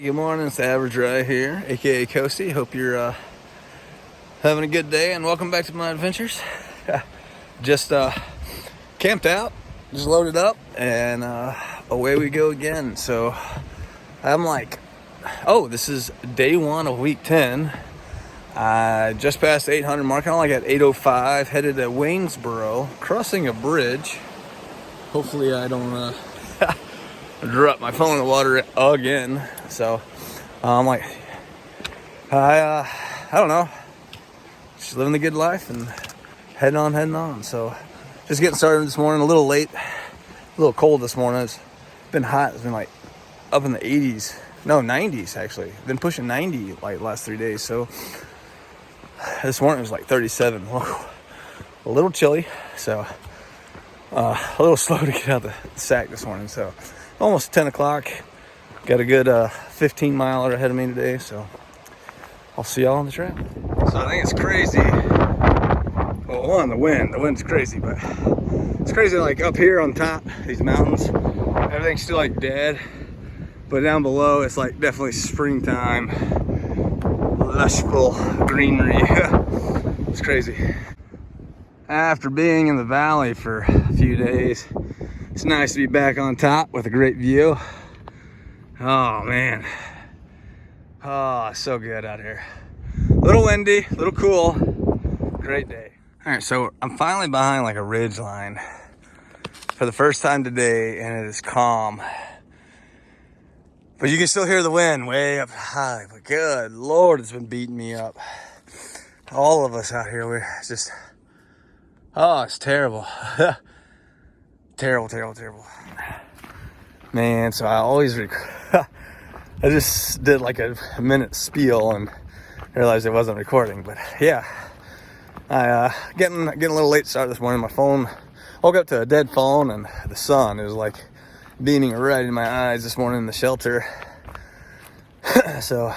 Good morning, it's Average Rye here, aka Coasty. Hope you're having a good day and welcome back to my adventures. Just camped out, just loaded up, and away we go again. So I'm like, oh, this is day one of week 10. I just passed the 800 mark. I'm like at 8:05, headed to Waynesboro, crossing a bridge. Hopefully I don't drop my phone in the water again. So I'm like, I don't know, just living the good life and heading on. So just getting started this morning, a little late, a little cold this morning. It's been hot. It's been like up in the 80s, no 90s actually. Been pushing 90 like the last 3 days. So this morning was like 37. Whoa. A little chilly, so a little slow to get out the sack this morning. So almost 10 o'clock. Got a good 15 miler ahead of me today, so I'll see y'all on the trail. So I think it's crazy. Well, one, the wind's crazy, but it's crazy like up here on top, these mountains, everything's still like dead, but down below it's like definitely springtime, lushful greenery. It's crazy. After being in the valley for a few days, it's nice to be back on top with a great view. Oh man, oh, so good out here. A little windy, a little cool, great day. All right, so I'm finally behind like a ridge line for the first time today, and it is calm. But you can still hear the wind way up high, but good Lord, it's been beating me up. All of us out here, we're just, oh, it's terrible. Terrible. Man, so I always I just did like a minute spiel and realized it wasn't recording, but yeah, I getting a little late start this morning. My phone, woke up to a dead phone, and the sun is like beaming right in my eyes this morning in the shelter. So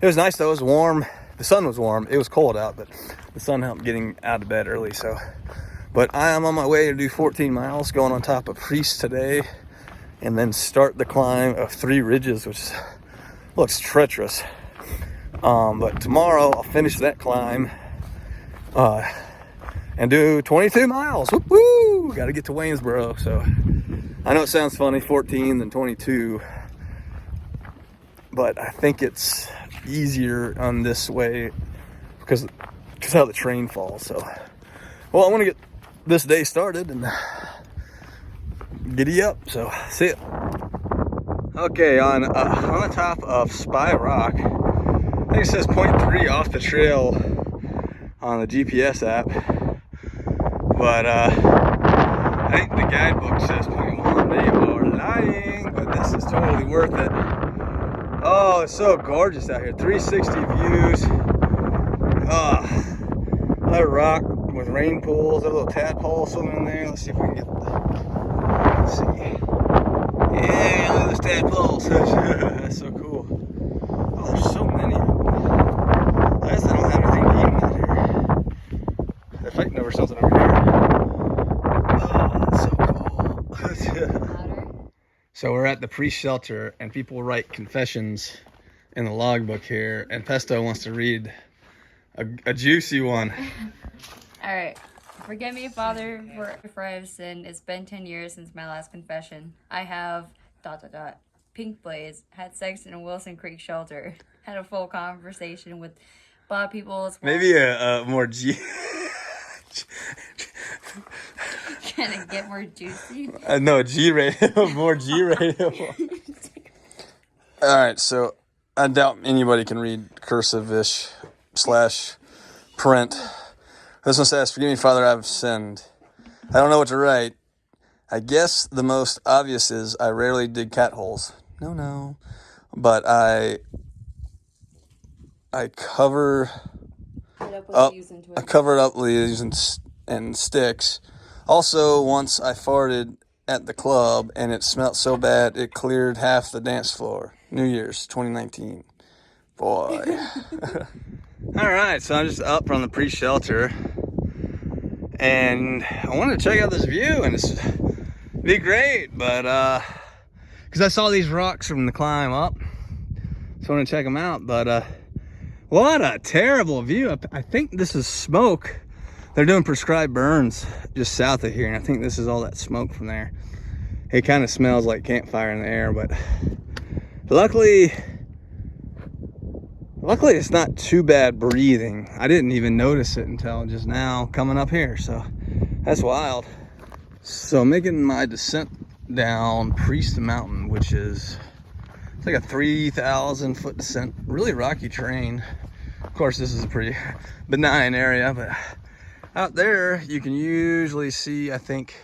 it was nice though. It was warm. The sun was warm. It was cold out, but the sun helped getting out of bed early. So, but I am on my way to do 14 miles, going on top of Priest today, and then start the climb of 3 ridges, which looks treacherous. But tomorrow I'll finish that climb and do 22 miles. Woo! Got to get to Waynesboro. So I know it sounds funny, 14 than 22, but I think it's easier on this way because how the train falls. So, well, I want to get this day started and giddy up. So see it. Okay, on the top of Spy Rock, I think it says 0.3 off the trail on the GPS app, but I think the guidebook says 0.1. They are lying, but this is totally worth it. Oh, it's so gorgeous out here. 360 views. Another rock with rain pools, a little tadpole swimming in there. Let's see if we can get let's see. Yeah, look at those tadpoles. That's so cool. Oh, there's so many of them. I guess I don't have anything to eat out here. They're fighting over something over here. Oh, that's so cool. So we're at the Priest shelter, and people write confessions in the logbook here, and Pesto wants to read a juicy one. All right. Forgive me, Father, for I have sinned. It's been 10 years since my last confession. I have ... Pink Blaze, had sex in a Wilson Creek shelter, had a full conversation with Bob Peoples. Maybe a more G. Can it get more juicy? No, G radio, more G radio. All right, so I doubt anybody can read cursive-ish / print. This one says, "Forgive me, Father, I've sinned." I don't know what to write. I guess the most obvious is I rarely dig cat holes. No. But I cover up leaves and sticks. Also, once I farted at the club and it smelled so bad it cleared half the dance floor. New Year's 2019. Boy. All right, so I'm just up from the Priest shelter, and I wanted to check out this view, and it's be great, but because I saw these rocks from the climb up, So I want to check them out. But what a terrible view. I think this is smoke. They're doing prescribed burns just south of here, and I think this is all that smoke from there. It kind of smells like campfire in the air, but luckily it's not too bad breathing. I didn't even notice it until just now coming up here, so that's wild. So making my descent down Priest Mountain, which is, it's like a 3,000 foot descent, really rocky terrain. Of course, this is a pretty benign area, but out there you can usually see, I think,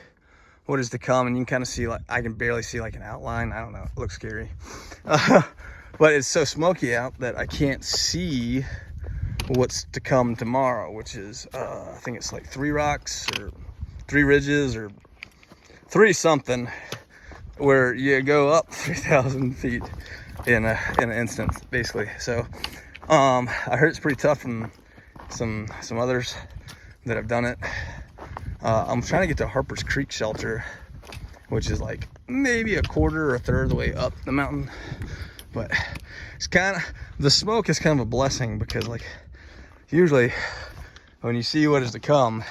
what is to come, and you can kind of see, like, I can barely see like an outline. I don't know, it looks scary. But it's so smoky out that I can't see what's to come tomorrow, which is, I think it's like 3 rocks or 3 ridges or 3 something, where you go up 3,000 feet in an instant, basically. So I heard it's pretty tough from some others that have done it. I'm trying to get to Harper's Creek Shelter, which is like maybe a quarter or a third of the way up the mountain. But it's kind of, the smoke is kind of a blessing, because like usually when you see what is to come,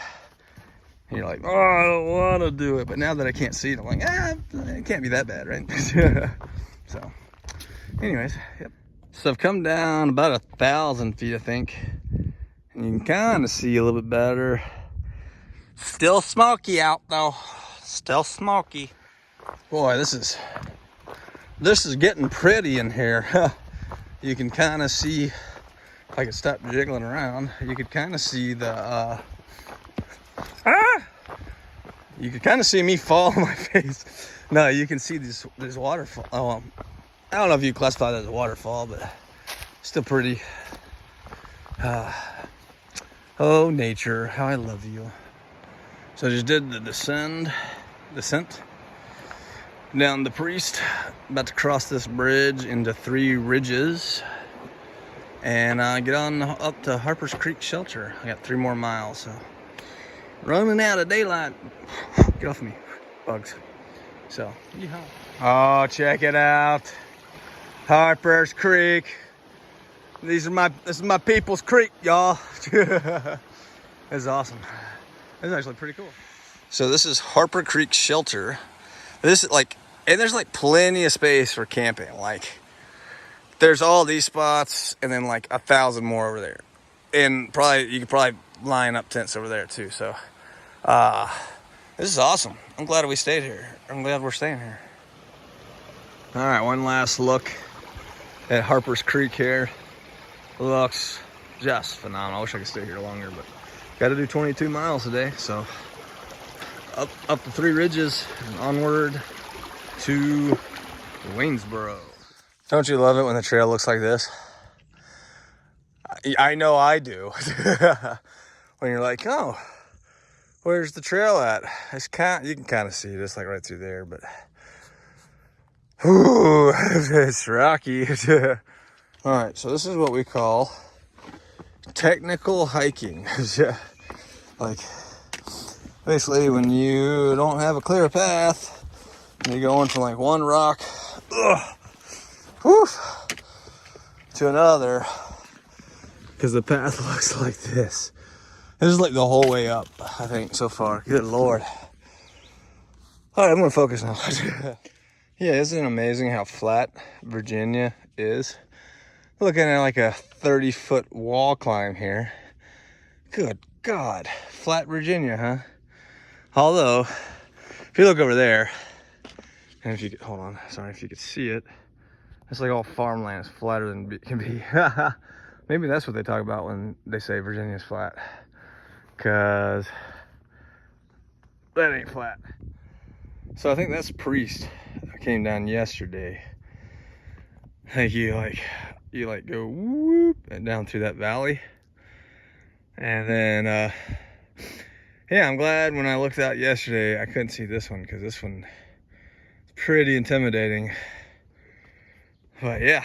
you're like, oh, I don't want to do it. But now that I can't see it, I'm like, it can't be that bad, right? So anyways, yep. So I've come down about 1,000 feet, I think, and you can kind of see a little bit better. Still smoky out though, still smoky. Boy, this is getting pretty in here. You can kind of see, if I could stop jiggling around, you could kind of see the you could kind of see me fall on my face. No, you can see these waterfall. Oh, I don't know if you classify that as a waterfall, but still pretty. Oh, nature, how I love you. So I just did the descent down the Priest. About to cross this bridge into 3 ridges and get on up to Harper's Creek Shelter. I got 3 more miles, so running out of daylight. Get off me, bugs. So, yeehaw. Oh, check it out, Harper's Creek. This is my people's creek, y'all. This is awesome. It's actually pretty cool. So this is Harper Creek Shelter. This is like, and there's like plenty of space for camping. Like, there's all these spots, and then like 1,000 more over there, and you could probably line up tents over there too. So, this is awesome. I'm glad we stayed here. I'm glad we're staying here. All right, one last look at Harper's Creek here. Looks just phenomenal. I wish I could stay here longer, but got to do 22 miles today, so up the 3 ridges and onward to Waynesboro. Don't you love it when the trail looks like this? I know I do. When you're like, oh, where's the trail at? You can kind of see it, it's like right through there, but ooh, it's rocky. All right, so this is what we call technical hiking. Like, basically when you don't have a clear path, and you're going from like one rock to another, because the path looks like this. This is like the whole way up, I think, so far. Good Lord. All right, I'm gonna focus now. Yeah, isn't it amazing how flat Virginia is? Looking at like a 30-foot wall climb here. Good God, flat Virginia, huh? Although, if you look over there, and if you could, hold on, sorry, if you could see it, it's like all farmland is flatter than it can be. Maybe that's what they talk about when they say Virginia's flat, because that ain't flat. So I think that's Priest. I came down yesterday. I think you go whoop and down through that valley, and then yeah, I'm glad when I looked out yesterday I couldn't see this one, because this one is pretty intimidating. But yeah,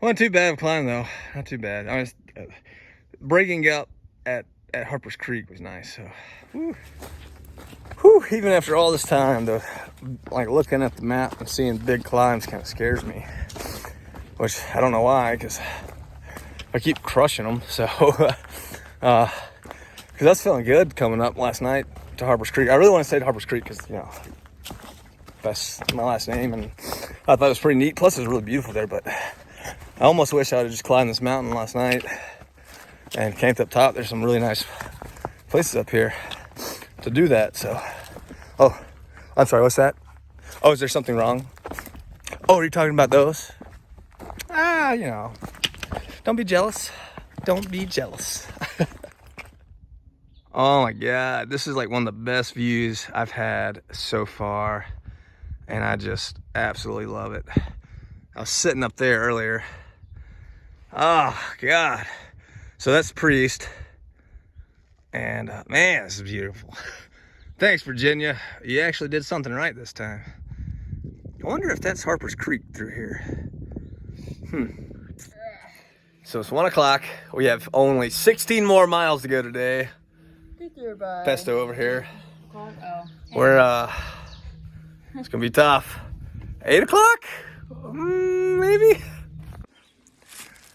wasn't too bad of a climb though, not too bad. I was breaking up at Harper's Creek was nice. So whew, even after all this time though, like looking at the map and seeing big climbs kind of scares me. which I don't know why, because I keep crushing them. So, because I was feeling good coming up last night to Harper's Creek. I really want to stay to Harper's Creek because, you know, that's my last name, and I thought it was pretty neat. Plus, it was really beautiful there, but I almost wish I would have just climbed this mountain last night and camped up top. There's some really nice places up here to do that. So, oh, I'm sorry, what's that? Oh, is there something wrong? Oh, are you talking about those? You know, don't be jealous. Don't be jealous. Oh my God, this is like one of the best views I've had so far, and I just absolutely love it. I was sitting up there earlier. Oh God. So that's Priest, and man, this is beautiful. Thanks, Virginia. You actually did something right this time. I wonder if that's Harper's Creek through here. So it's 1 o'clock. We have only 16 more miles to go today. Pesto over here. We're it's gonna be tough. 8 o'clock, maybe.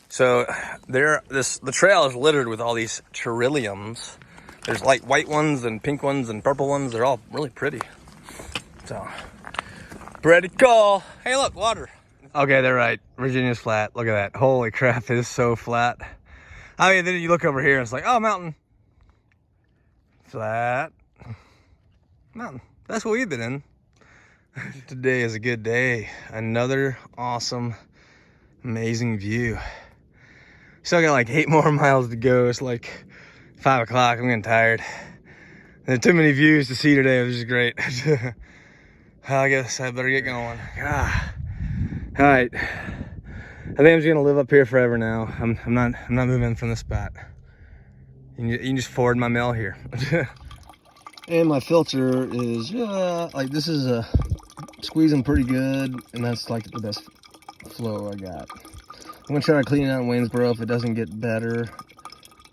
So the trail is littered with all these trilliums. There's like white ones and pink ones and purple ones. They're all really pretty. So, pretty cool. Hey, look, water. Okay, they're right. Virginia's flat. Look at that. Holy crap, it is so flat. I mean, then you look over here and it's like, oh, mountain. Flat. Mountain. That's what we've been in. Today is a good day. Another awesome, amazing view. Still got like 8 more miles to go. It's like 5 o'clock. I'm getting tired. There's too many views to see today, which is great. I guess I better get going. All right. I think I'm just gonna live up here forever now. I'm not moving from this spot. You can just forward my mail here. And my filter is like, this is squeezing pretty good, and that's like the best flow I got. I'm gonna try to clean it out in Waynesboro. If it doesn't get better,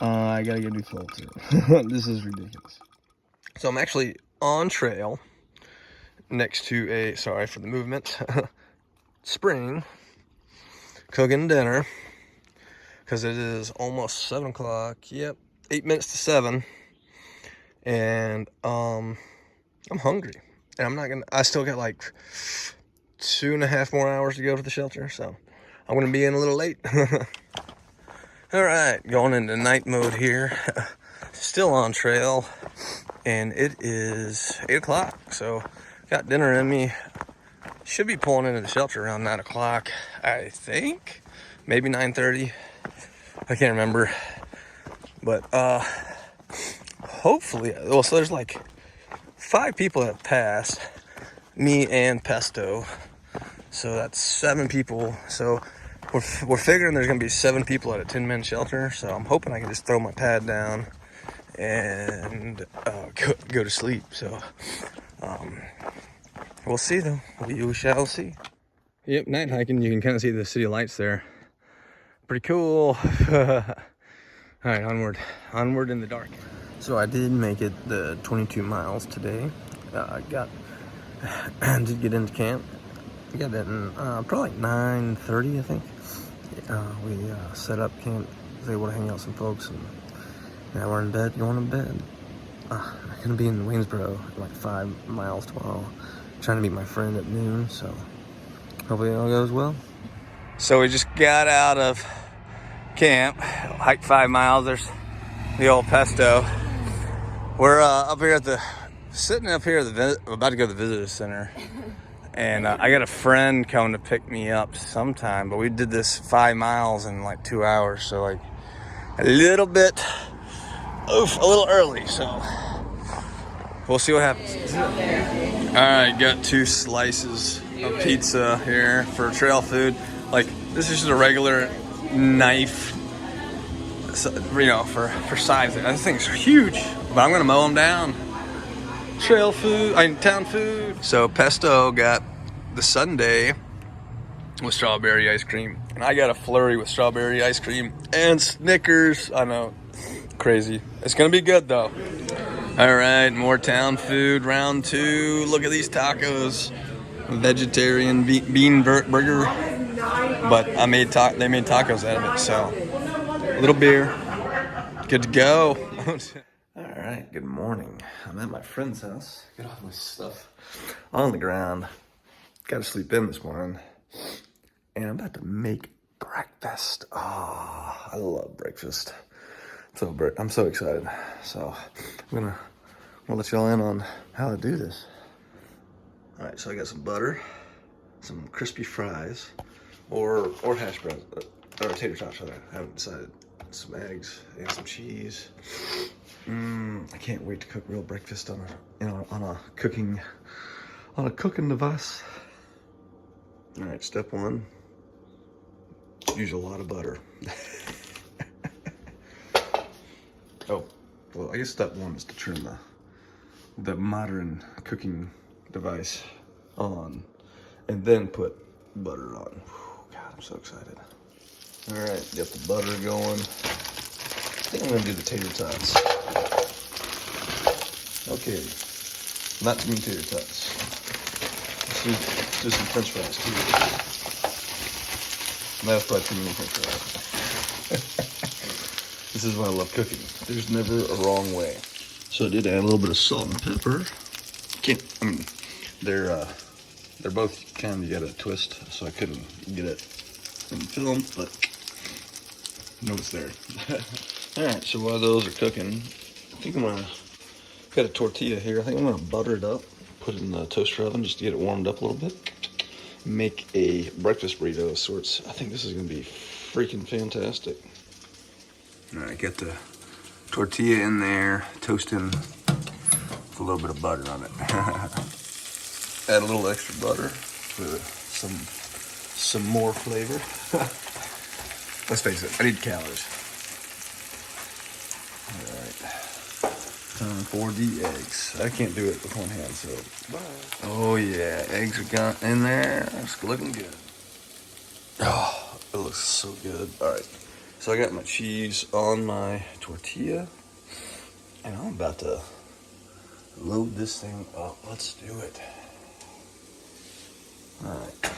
I gotta get a new filter. This is ridiculous. So I'm actually on trail next to a, sorry for the movement, spring, cooking dinner, because it is almost 7 o'clock. Yep, 8 minutes to 7. And I'm hungry, and I still got like 2.5 more hours to go to the shelter, so I'm gonna be in a little late. All right, going into night mode here. Still on trail, and it is 8 o'clock, so got dinner in me. Should be pulling into the shelter around 9 o'clock, I think, maybe 9:30. I can't remember, but hopefully, well, so there's like 5 people that have passed, me and Pesto, so that's 7 people. So we're figuring there's gonna be 7 people at a 10-man shelter, so I'm hoping I can just throw my pad down and go to sleep. So we'll see though. We shall see. Yep, night hiking, you can kind of see the city lights there. Pretty cool. All right, onward in the dark. So I did make it the 22 miles today. I did get into camp. We got in probably like 9:30, I think. We set up camp, was able to hang out with some folks, and now we're in bed, going to bed. I'm gonna be in Waynesboro, like 5 miles tomorrow, trying to meet my friend at noon, so hopefully it all goes well. So we just got out of camp, hiked 5 miles. There's the old Pesto. We're up here sitting up here about to go to the visitor center, and I got a friend coming to pick me up sometime, but we did this 5 miles in like 2 hours, so like a little early, so we'll see what happens. All right, got 2 slices of pizza here for trail food. Like, this is just a regular knife, you know, for size. These things are huge, but I'm gonna mow them down. Trail food, town food. So Pesto got the sundae with strawberry ice cream, and I got a flurry with strawberry ice cream and Snickers. I know, crazy. It's gonna be good though. All right, more town food, round 2. Look at these tacos. Vegetarian bean burger. but they made tacos out of it. So a little beer, good to go. All right, good morning. I'm at my friend's house. Got all my stuff on the ground. Got to sleep in this morning, and I'm about to make breakfast. Ah, I love breakfast. So I'm so excited. So I'm gonna let y'all in on how to do this. All right, so I got some butter, some crispy fries, or hash browns, or tater tots. I haven't decided. Some eggs and some cheese. I can't wait to cook real breakfast on a cooking device. All right, step one: use a lot of butter. Oh, well, I guess step one is to turn the modern cooking device on, and then put butter on. Whew, God, I'm so excited. All right, got the butter going. I think I'm gonna do the tater tots. Okay, not too many tater tots. Let's do some French fries too. That's probably too many French fries. This is why I love cooking. There's never a wrong way. So I did add a little bit of salt and pepper. They're both kind of, you gotta twist, so I couldn't get it in film, but no, it's there. All right, so while those are cooking, I think got a tortilla here. I think I'm gonna butter it up, put it in the toaster oven just to get it warmed up a little bit. Make a breakfast burrito of sorts. I think this is gonna be freaking fantastic. All right, get the tortilla in there, toasting with a little bit of butter on it. Add a little extra butter for some more flavor. Let's face it, I need calories. All right, time for the eggs. I can't do it with one hand, so. Bye. Oh yeah, eggs are gone in there. It's looking good. Oh, it looks so good. All right, so I got my cheese on my tortilla, and I'm about to load this thing up. Let's do it. All right.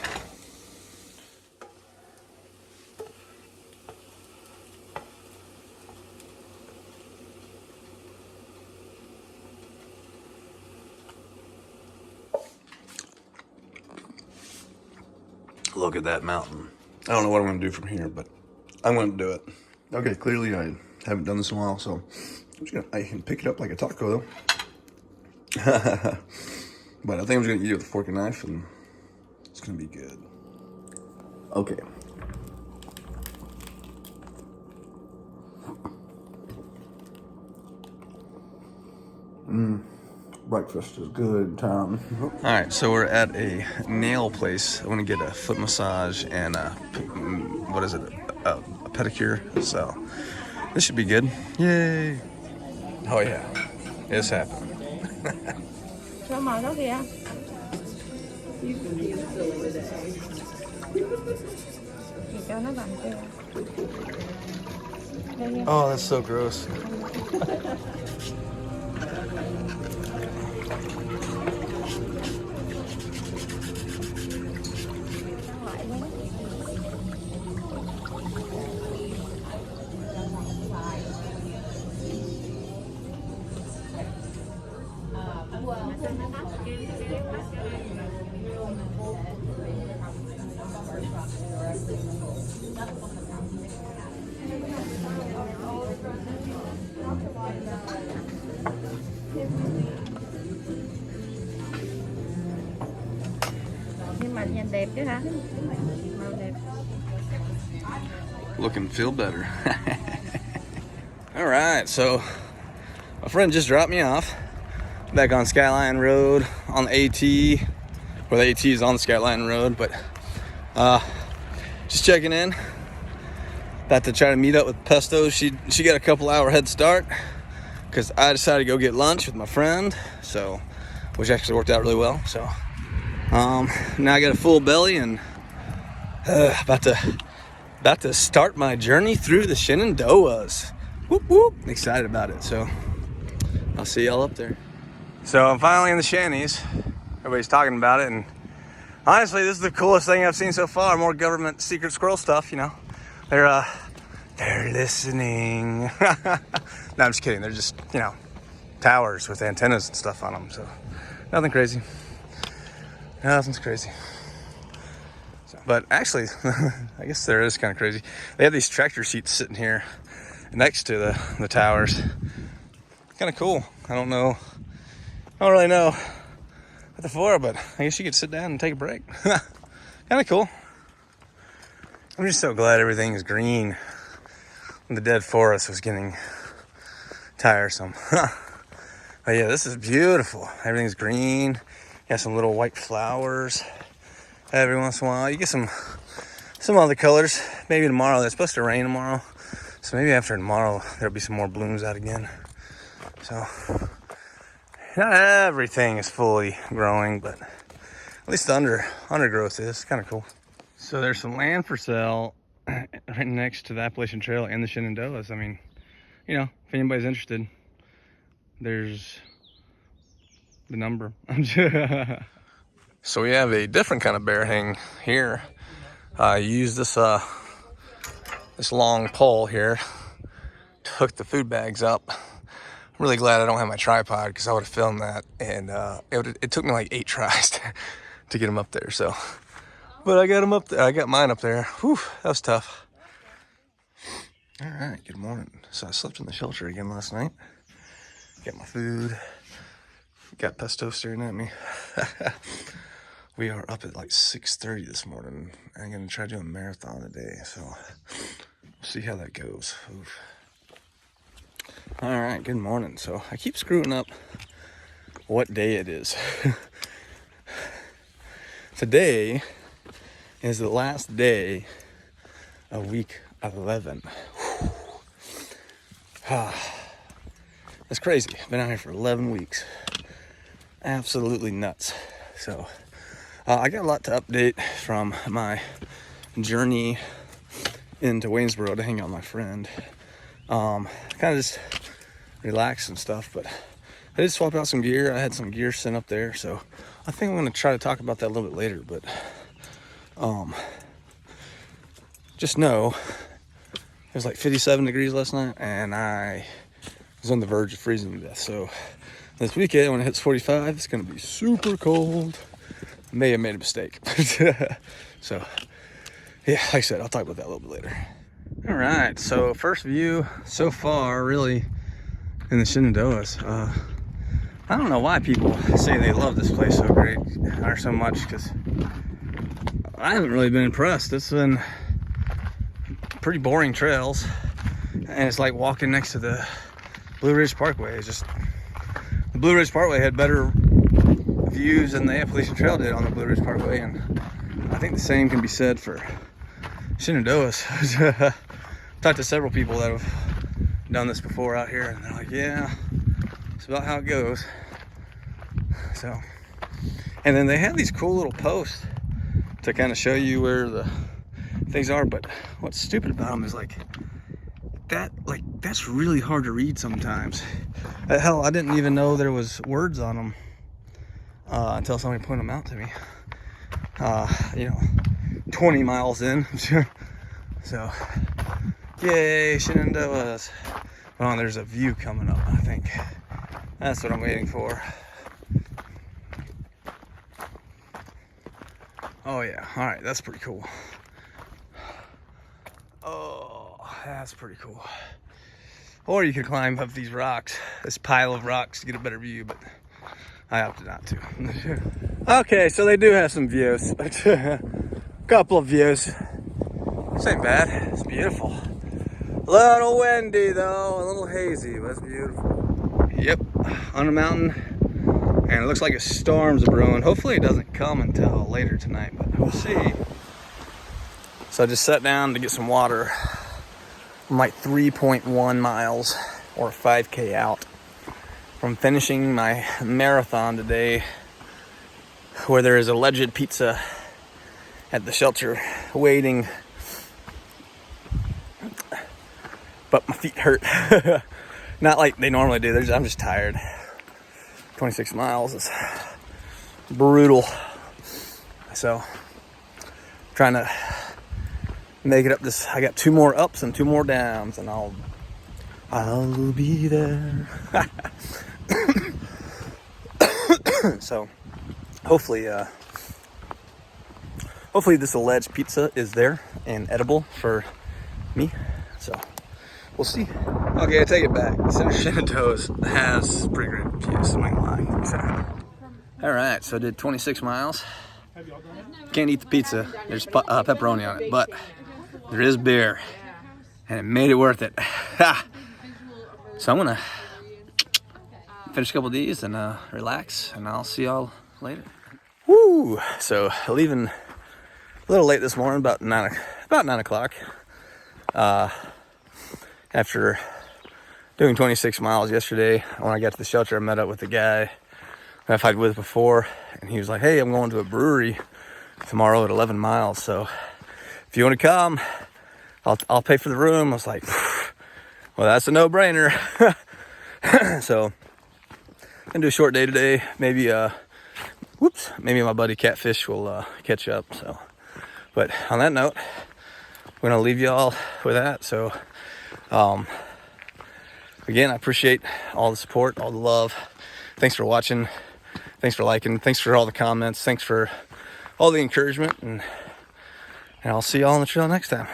Look at that mountain. I don't know what I'm gonna do from here, but I'm gonna do it. Okay, clearly I haven't done this in a while, so I can pick it up like a taco though. But I think I'm just gonna eat it with a fork and knife, and it's gonna be good. Okay. Breakfast is good, Tom. All right, so we're at a nail place. I want to get a foot massage and a pedicure. So this should be good. Yay! Oh yeah, it's happening. Oh, that's so gross. Nhưng mà nhìn đẹp chứ hả? Màu đẹp. Look and feel better. All right, so my friend just dropped me off back on Skyline Road on the AT, where the AT is on the Skyline Road, but just checking in. About to try to meet up with Pesto. She got a couple hour head start because I decided to go get lunch with my friend, so which actually worked out really well. So now I got a full belly and about to start my journey through the Shenandoahs. Whoop whoop! Excited about it. So I'll see y'all up there. So I'm finally in the Shanties. Everybody's talking about it, and Honestly, this is the coolest thing I've seen so far. More government secret squirrel stuff, you know. They're listening. No, I'm just kidding. They're just, you know, towers with antennas and stuff on them. So nothing crazy. Nothing's crazy. So, but actually, I guess there is kind of crazy. They have these tractor seats sitting here next to the towers. Kind of cool. I don't really know what they're for, but I guess you could sit down and take a break. Kind of cool. I'm just so glad everything is green. The dead forest was getting tiresome. But yeah, this is beautiful. Everything's green. You got some little white flowers every once in a while. You get some other colors. Maybe tomorrow. It's supposed to rain tomorrow. So maybe after tomorrow, there'll be some more blooms out again. So not everything is fully growing, but at least the undergrowth is kind of cool. So there's some land for sale right next to the Appalachian Trail and the Shenandoahs. I mean, you know, if anybody's interested, there's the number. So we have a different kind of bear hang here. I used this long pole here to hook the food bags up. I'm really glad I don't have my tripod because I would have filmed that, and it took me like 8 tries to get them up there. So, but I got them up there. I got mine up there. Whew, that was tough. All right, good morning. So I slept in the shelter again last night. Got my food. Got pesto staring at me. We are up at like 6:30 this morning. I'm gonna try doing a marathon today, so we'll see how that goes. Oof. All right, good morning. So I keep screwing up what day it is. Today is the last day of week 11. That's crazy. I've been out here for 11 weeks. Absolutely nuts. So I got a lot to update from my journey into Waynesboro to hang out with my friend. Kind of just relax and stuff, but I did swap out some gear. I had some gear sent up there, so I think I'm going to try to talk about that a little bit later. But just know it was like 57 degrees last night, and I was on the verge of freezing to death. So this weekend, when it hits 45, it's going to be super cold. May have made a mistake. So yeah, like I said, I'll talk about that a little bit later. All right, so first view so far, really, in the Shenandoahs. I don't know why people say they love this place so great or so much, because I haven't really been impressed. It's been pretty boring trails, and it's like walking next to the Blue Ridge Parkway. It's just, the Blue Ridge Parkway had better views than the Appalachian Trail did on the Blue Ridge Parkway, and I think the same can be said for Shenandoahs. Talked to several people that have done this before out here, and they're like, yeah, it's about how it goes. So, and then they have these cool little posts to kind of show you where the things are, but what's stupid about them is that's really hard to read sometimes. Hell, I didn't even know there was words on them until somebody pointed them out to me. 20 miles in. So, yay, Shenandoahs. Oh, there's a view coming up, I think. That's what I'm waiting for. Oh yeah, all right, that's pretty cool. Oh, that's pretty cool. Or you could climb up these rocks, this pile of rocks, to get a better view, but I opted not to. Okay, so they do have some views, but a couple of views. This ain't bad, it's beautiful. A little windy though, a little hazy, but it's beautiful. Yep, on a mountain, and it looks like a storm's brewing. Hopefully it doesn't come until later tonight, but we'll see. So I just sat down to get some water. I'm like 3.1 miles or 5K out from finishing my marathon today, where there is alleged pizza at the shelter waiting, but my feet hurt. Not like they normally do. I'm just tired. 26 miles is brutal. So trying to make it up this. I got 2 more ups and 2 more downs, and I'll be there. So hopefully this alleged pizza is there and edible for me. So we'll see. Okay, I take it back. Center Shenandoah's has pretty great reviews, I'm not gonna lie. All right, so I did 26 miles. Can't eat the pizza. There's pepperoni on it, but there is beer, and it made it worth it. So I'm gonna finish a couple of these and relax, and I'll see y'all later. Woo! So leaving a little late this morning, about 9 o'clock. After doing 26 miles yesterday, when I got to the shelter, I met up with the guy I've hiked with before, and he was like, "Hey, I'm going to a brewery tomorrow at 11 miles. So if you want to come, I'll pay for the room." I was like, "Well, that's a no-brainer." So I'm gonna do a short day today. Maybe maybe my buddy Catfish will catch up. So, but on that note, we're gonna leave y'all with that. So again, I appreciate all the support, all the love. Thanks for watching. Thanks for liking. Thanks for all the comments. Thanks for all the encouragement. And I'll see y'all on the trail next time.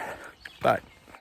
Bye.